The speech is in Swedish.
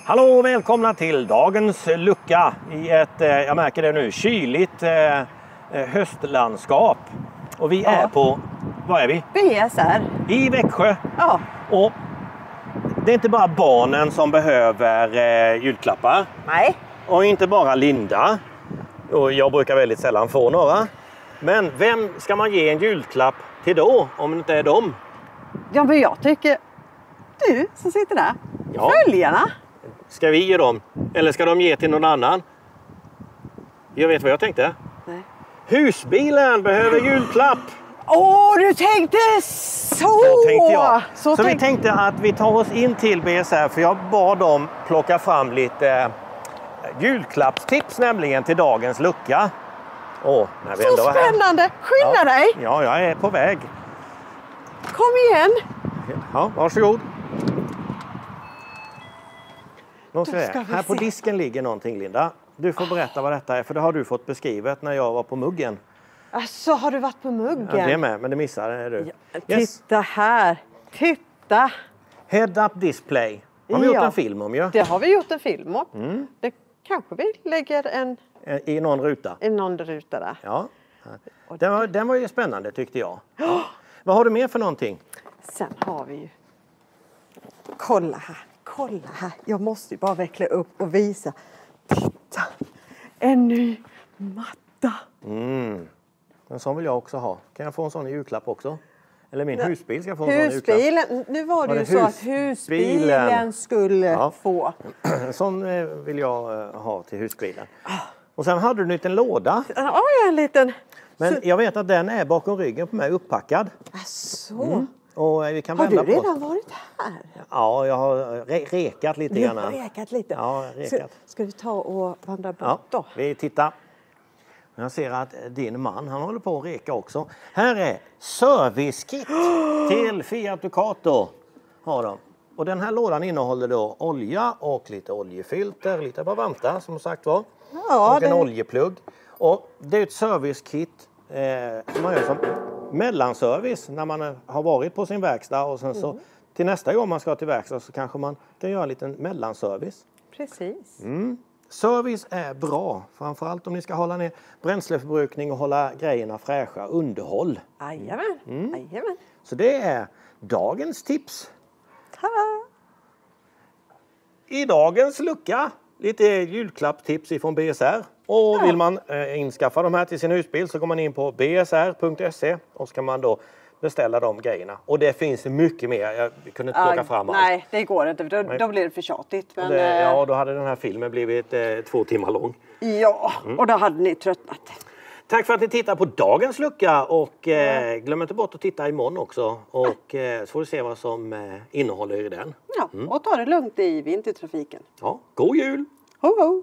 Hallå och välkomna till dagens lucka i ett, jag märker det nu, kyligt höstlandskap. Och vi är på, var är vi? BSR. I Växjö. Ja. Och det är inte bara barnen som behöver julklappar. Nej. Och inte bara Linda. Och jag brukar väldigt sällan få några. Men vem ska man ge en julklapp till då, om det inte är dem? Ja, men jag tycker du som sitter där. Ja. Följarna. Ska vi ge dem? Eller ska de ge till någon annan? Jag vet vad jag tänkte. Nej. Husbilen behöver julklapp. Åh, du tänkte så! Så tänkte jag. Så vi tänkte... tänkte att vi tar oss in till BSR, för jag bad dem plocka fram lite julklappstips nämligen till dagens lucka. När vi Så ändå är här. spännande! Skynda dig! Ja, jag är på väg. Kom igen! Ja, varsågod. Då ska vi Här på se. disken ligger någonting, Linda. Du får berätta vad detta är, för det har du fått beskrivet när jag var på muggen. Alltså, har du varit på muggen? Ja, det är med, men det missade du. Ja, Yes. titta här! Titta! Head-up display. Har vi gjort Ja. en film om ju. Det har vi gjort en film om. Det kanske vi lägger I någon ruta. i någon ruta där. Ja. Den var ju spännande tyckte jag. Ja. Vad har du mer för någonting? Sen har vi ju... Kolla här. Jag måste ju bara veckla upp och visa. Titta! En ny matta. En sån vill jag också ha. Kan jag få en sån i julklapp också? Eller min husbil ska få en sån i julklapp. Husbilen. Nu var det ju så att husbilen skulle få. En sån vill jag ha till husbilen. Och sen hade du en liten låda. Ja, en liten... Men jag vet att den är bakom ryggen på mig uppackad. Så. Och vi kan Har du vända på redan varit här? Ja, jag har rekat lite Du har grann. rekat lite. Ja, rekat. Ska vi ta och vandra bort Ja, då? vi tittar. Jag ser att din man, han håller på att reka också. Här är servicekit till Fiat Ducato. Har de. Och den här lådan innehåller då olja och lite oljefilter, lite Bavanta som sagt var. Ja, och en oljeplugg. Och det är ett servicekit som man gör som mellanservice när man har varit på sin verkstad. Och sen så till nästa gång man ska till verkstad så kanske man kan göra en liten mellanservice. Precis. Service är bra, framförallt om ni ska hålla ner bränsleförbrukning och hålla grejerna fräscha, underhåll. Jajamän. Jajamän. Så det är dagens tips. Tada! I dagens lucka, lite julklappstips ifrån BSR. Och vill man inskaffa de här till sin husbil så går man in på bsr.se och så kan man då beställa de grejerna. Och det finns mycket mer, jag kunde inte plocka fram allt. Nej, det går inte, för då blir det för tjatigt. Men, Ja, då hade den här filmen blivit 2 timmar lång. Ja, och då hade ni tröttnat. Tack för att ni tittar på dagens lucka och glöm inte bort att titta imorgon också. Och så får du se vad som innehåller i den. Ja, och ta det lugnt i vintertrafiken. Ja, god jul! Ho, ho!